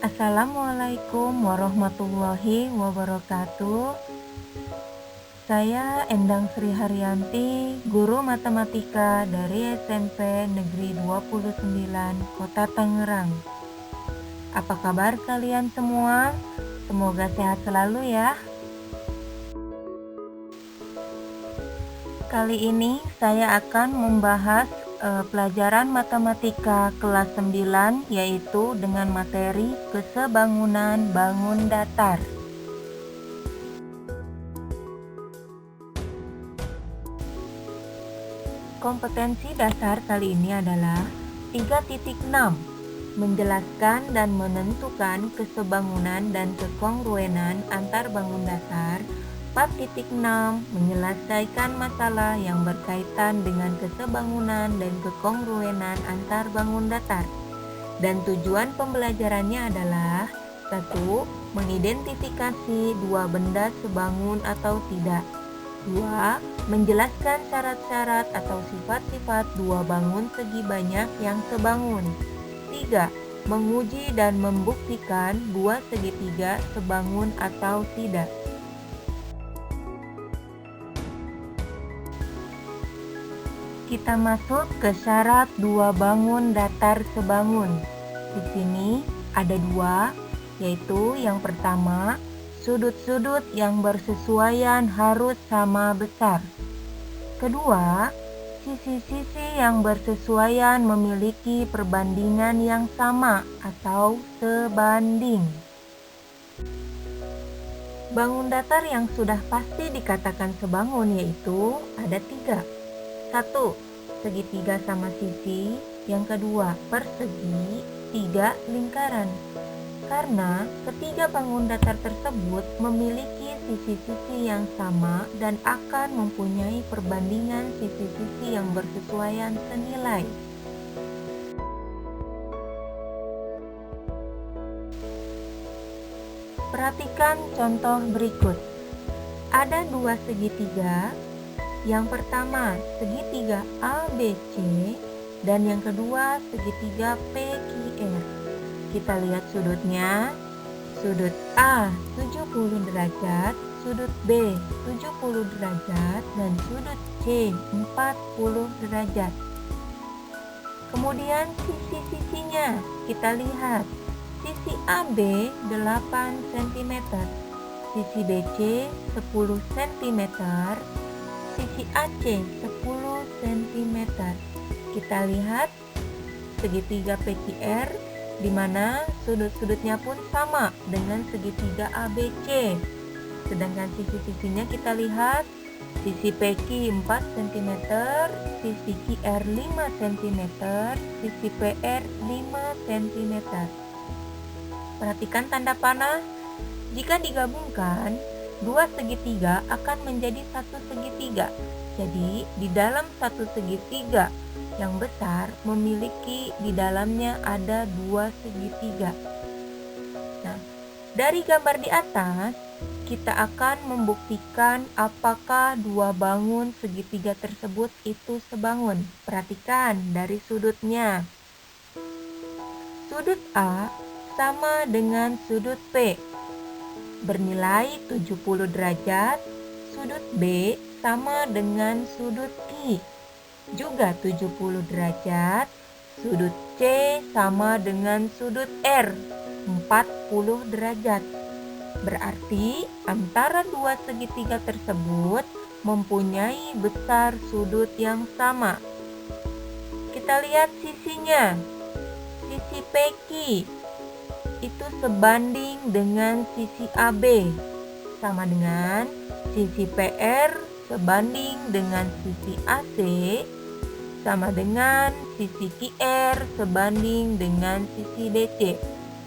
Assalamualaikum warahmatullahi wabarakatuh. Saya Endang Sri Haryanti, guru matematika dari SMP Negeri 29 Kota Tangerang. Apa kabar kalian semua? Semoga sehat selalu ya. Kali ini saya akan membahas pelajaran matematika kelas 9, yaitu dengan materi kesebangunan bangun datar. Kompetensi dasar kali ini adalah 3.6, menjelaskan dan menentukan kesebangunan dan kekongruenan antar bangun datar. 4.6, menyelesaikan masalah yang berkaitan dengan kesebangunan dan kekongruenan antar bangun datar. Dan tujuan pembelajarannya adalah 1. Mengidentifikasi dua benda sebangun atau tidak. 2. Menjelaskan syarat-syarat atau sifat-sifat dua bangun segi banyak yang sebangun. 3. Menguji dan membuktikan dua segitiga sebangun atau tidak. Kita masuk ke syarat dua bangun datar sebangun. Di sini ada dua, yaitu yang pertama, sudut-sudut yang bersesuaian harus sama besar. Kedua, sisi-sisi yang bersesuaian memiliki perbandingan yang sama atau sebanding. Bangun datar yang sudah pasti dikatakan sebangun yaitu ada 3. 1. Segitiga sama sisi. Yang kedua, persegi. 3. Lingkaran. Karena ketiga bangun datar tersebut memiliki sisi-sisi yang sama dan akan mempunyai perbandingan sisi-sisi yang bersesuaian senilai. Perhatikan contoh berikut. Ada dua segitiga. Yang pertama, segitiga ABC, dan yang kedua, segitiga PQR. Kita lihat sudutnya. Sudut A 70 derajat, sudut B 70 derajat, dan sudut C 40 derajat. Kemudian sisi-sisinya kita lihat. Sisi AB 8 cm, sisi BC 10 cm, sisi AC 10 cm. Kita lihat segitiga PQR, di mana sudut-sudutnya pun sama dengan segitiga ABC. Sedangkan sisi-sisinya kita lihat, sisi PQ 4 cm, sisi QR 5 cm, sisi PR 5 cm. Perhatikan tanda panah. Jika digabungkan, dua segitiga akan menjadi satu segitiga. Jadi, di dalam satu segitiga yang besar memiliki di dalamnya ada dua segitiga. Nah, dari gambar di atas, kita akan membuktikan apakah dua bangun segitiga tersebut itu sebangun. Perhatikan dari sudutnya. Sudut A sama dengan sudut P, bernilai 70 derajat. Sudut B sama dengan sudut Q, juga 70 derajat. Sudut C sama dengan sudut R, 40 derajat. Berarti antara dua segitiga tersebut mempunyai besar sudut yang sama. Kita lihat sisinya. Sisi PQ itu sebanding dengan sisi AB, sama dengan sisi PR sebanding dengan sisi AC, sama dengan sisi QR sebanding dengan sisi DC.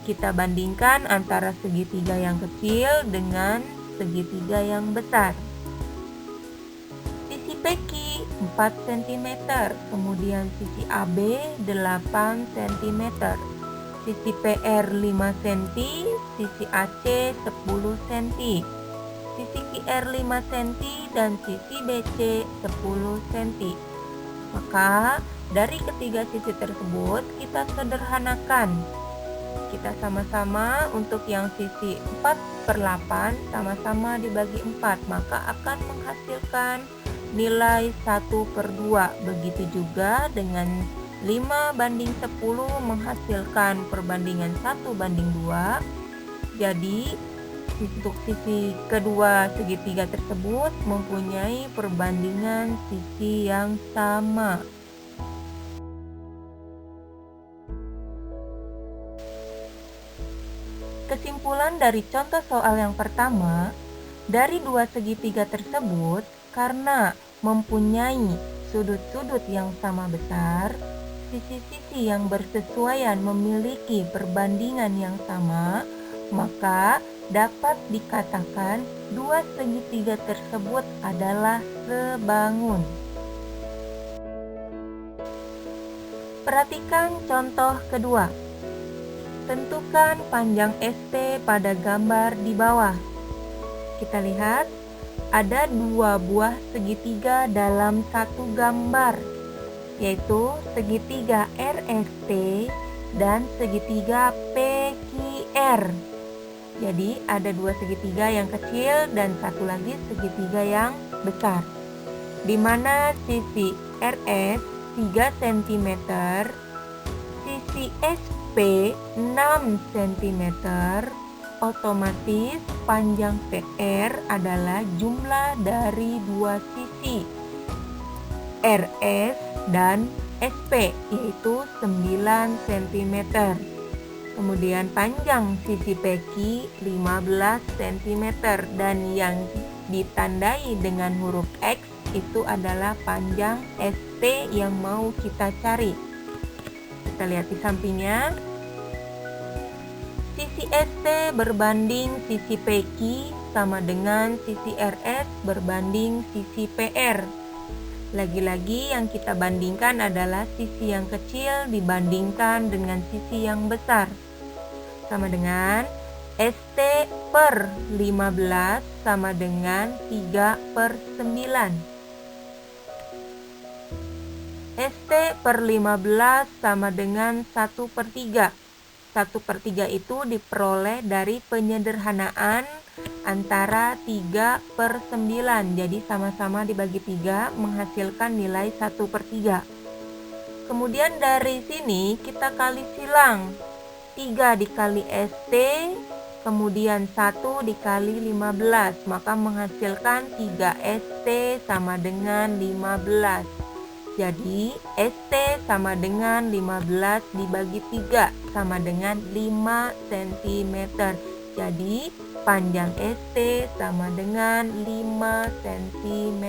Kita bandingkan antara segitiga yang kecil dengan segitiga yang besar. Sisi PQ 4 cm, kemudian sisi AB 8 cm. Sisi PR 5 cm, sisi AC 10 cm, sisi QR 5 cm, dan sisi BC 10 cm. Maka dari ketiga sisi tersebut kita sederhanakan. Kita sama-sama untuk yang sisi 4/8 sama-sama dibagi 4, maka akan menghasilkan nilai 1/2. Begitu juga dengan 5/10 menghasilkan perbandingan 1/2. Jadi untuk sisi kedua segitiga tersebut mempunyai perbandingan sisi yang sama. Kesimpulan dari contoh soal yang pertama, dari dua segitiga tersebut, karena mempunyai sudut-sudut yang sama besar, sisi-sisi yang bersesuaian memiliki perbandingan yang sama, maka dapat dikatakan dua segitiga tersebut adalah sebangun. Perhatikan contoh kedua. Tentukan panjang ST pada gambar di bawah. Kita lihat ada dua buah segitiga dalam satu gambar, yaitu segitiga RST dan segitiga PQR. Jadi ada dua segitiga yang kecil dan satu lagi segitiga yang besar, di mana sisi RS 3 cm, sisi SP 6 cm, otomatis panjang PR adalah jumlah dari dua sisi RS dan SP, yaitu 9 cm. Kemudian panjang sisi PQ 15 cm dan yang ditandai dengan huruf X itu adalah panjang ST yang mau kita cari. Kita lihat di sampingnya. Sisi ST berbanding sisi PQ sama dengan sisi RS berbanding sisi PR. Lagi-lagi yang kita bandingkan adalah sisi yang kecil dibandingkan dengan sisi yang besar. Sama dengan ST per 15 sama dengan 3/9. ST per 15 sama dengan 1/3. 1/3 itu diperoleh dari penyederhanaan antara 3/9. Jadi sama-sama dibagi 3 menghasilkan nilai 1/3. Kemudian dari sini kita kali silang. 3 dikali ST, kemudian 1 dikali 15, maka menghasilkan 3 ST sama dengan 15. Jadi ST sama dengan 15 dibagi 3 sama dengan 5 cm. Jadi panjang ST sama dengan 5 cm.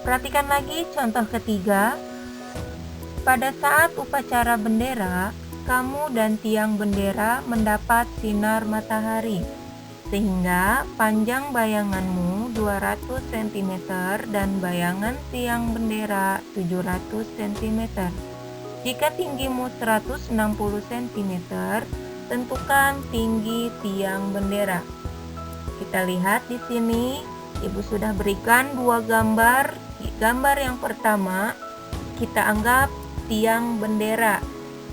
Perhatikan lagi contoh ketiga. Pada saat upacara bendera, kamu dan tiang bendera mendapat sinar matahari, sehingga panjang bayanganmu 200 cm dan bayangan tiang bendera 700 cm. Jika tinggimu 160 cm, tentukan tinggi tiang bendera. Kita lihat di sini, Ibu sudah berikan dua gambar. Gambar yang pertama, kita anggap tiang bendera.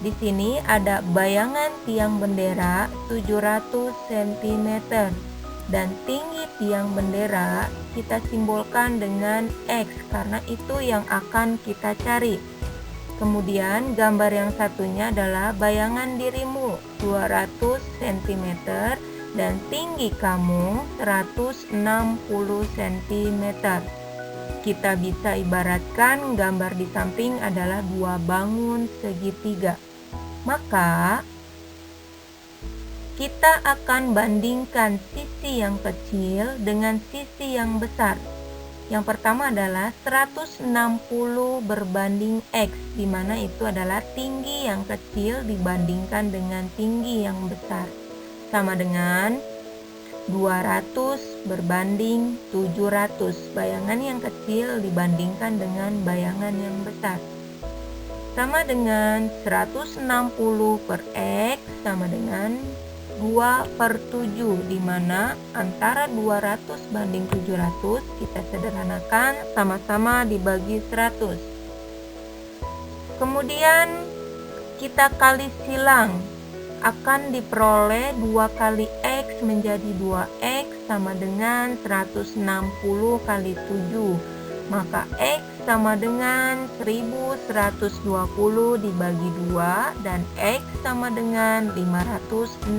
Di sini ada bayangan tiang bendera 700 cm dan tinggi tiang bendera kita simbolkan dengan X karena itu yang akan kita cari. Kemudian gambar yang satunya adalah bayangan dirimu 200 cm dan tinggi kamu 160 cm. Kita bisa ibaratkan gambar di samping adalah dua bangun segitiga. Maka kita akan bandingkan sisi yang kecil dengan sisi yang besar. Yang pertama adalah 160 berbanding X, di mana itu adalah tinggi yang kecil dibandingkan dengan tinggi yang besar. Sama dengan 200 berbanding 700, bayangan yang kecil dibandingkan dengan bayangan yang besar. Sama dengan 160 per X sama dengan 2/7, di mana antara 200 banding 700 kita sederhanakan sama-sama dibagi 100. Kemudian kita kali silang, akan diperoleh 2 kali X menjadi 2X sama dengan 160 kali 7. Maka X sama dengan 1120 dibagi 2 dan X sama dengan 560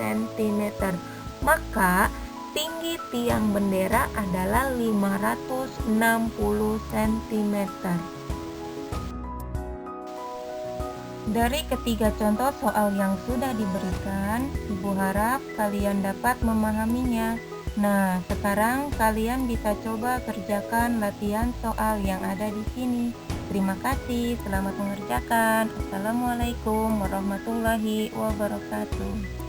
cm. Maka tinggi tiang bendera adalah 560 cm. Dari ketiga contoh soal yang sudah diberikan, Ibu harap kalian dapat memahaminya. Nah, sekarang kalian bisa coba kerjakan latihan soal yang ada di sini. Terima kasih, selamat mengerjakan. Assalamualaikum warahmatullahi wabarakatuh.